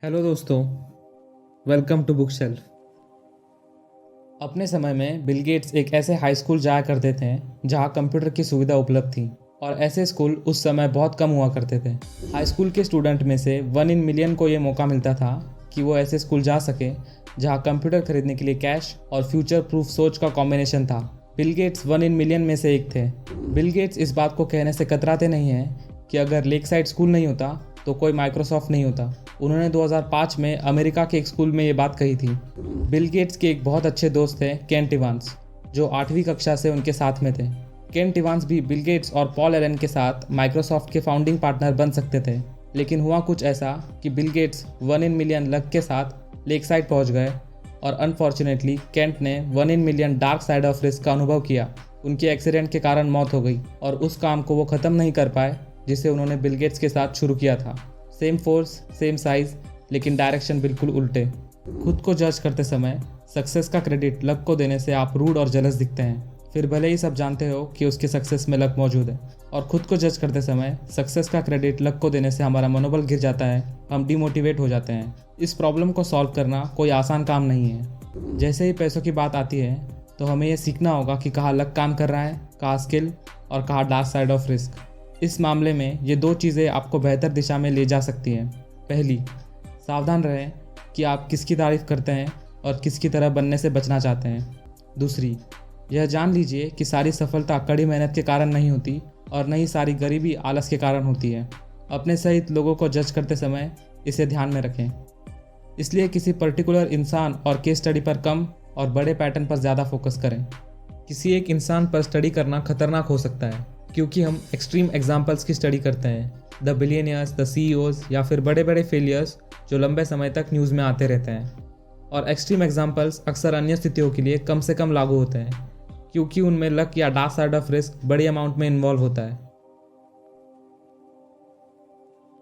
Hello दोस्तों, welcome to book shelf. अपने समय में बिल गेट्स एक ऐसे हाई स्कूल जाया करते थे जहां कंप्यूटर की सुविधा उपलब्ध थी और ऐसे स्कूल उस समय बहुत कम हुआ करते थे। हाई स्कूल के स्टूडेंट में से 1 इन मिलियन को ये मौका मिलता था कि वो ऐसे स्कूल जा सके जहां कंप्यूटर खरीदने के लिए कैश और फ्यूचर प्रूफ सोच का कॉम्बिनेशन था। बिल गेट्स 1 इन मिलियन में से एक थे। बिल गेट्स इस बात को कहने से कतराते नहीं हैं कि अगर लेक साइड स्कूल नहीं होता तो कोई माइक्रोसॉफ्ट नहीं होता। उन्होंने 2005 में अमेरिका के एक स्कूल में ये बात कही थी। बिल गेट्स के एक बहुत अच्छे दोस्त थे केंट इवांस, जो 8वीं कक्षा से उनके साथ में थे। केंट इवांस भी बिल गेट्स और पॉल एलन के साथ माइक्रोसॉफ्ट के फाउंडिंग पार्टनर बन सकते थे, लेकिन हुआ कुछ ऐसा कि Bill Gates 1 in million luck के साथ लेक साइड पहुँच गए और अनफॉर्चुनेटली केंट ने 1 in million dark side of risk का अनुभव किया। उनके एक्सीडेंट के कारण मौत हो गई और उस काम को वो ख़त्म नहीं कर पाए जिसे उन्होंने बिल गेट्स के साथ शुरू किया था। सेम फोर्स, सेम साइज, लेकिन डायरेक्शन बिल्कुल उल्टे। खुद को जज करते समय सक्सेस का क्रेडिट लक को देने से आप रूड और जलस दिखते हैं, फिर भले ही सब जानते हो कि उसके सक्सेस में लक मौजूद है। और खुद को जज करते समय सक्सेस का क्रेडिट लक को देने से हमारा मनोबल गिर जाता है, हम डिमोटिवेट हो जाते हैं। इस प्रॉब्लम को सॉल्व करना कोई आसान काम नहीं है। जैसे ही पैसों की बात आती है तो हमें यह सीखना होगा कि कहाँ लक काम कर रहा है, कहाँ स्किल और कहाँ डार्क साइड ऑफ रिस्क। इस मामले में ये 2 चीज़ें आपको बेहतर दिशा में ले जा सकती हैं। पहली, सावधान रहें कि आप किसकी तारीफ़ करते हैं और किसकी तरह बनने से बचना चाहते हैं। दूसरी, यह जान लीजिए कि सारी सफलता कड़ी मेहनत के कारण नहीं होती और न ही सारी गरीबी आलस के कारण होती है। अपने सहित लोगों को जज करते समय इसे ध्यान में रखें। इसलिए किसी पर्टिकुलर इंसान और केस स्टडी पर कम और बड़े पैटर्न पर ज़्यादा फोकस करें। किसी एक इंसान पर स्टडी करना खतरनाक हो सकता है क्योंकि हम एक्सट्रीम एग्जाम्पल्स की स्टडी करते हैं, द बिलियनियर्स, द सीईओज या फिर बड़े बड़े फेलियर्स जो लंबे समय तक न्यूज़ में आते रहते हैं। और एक्सट्रीम एग्जाम्पल्स अक्सर अन्य स्थितियों के लिए कम से कम लागू होते हैं क्योंकि उनमें लक या डार्क साइड ऑफ रिस्क बड़ी अमाउंट में इन्वॉल्व होता है।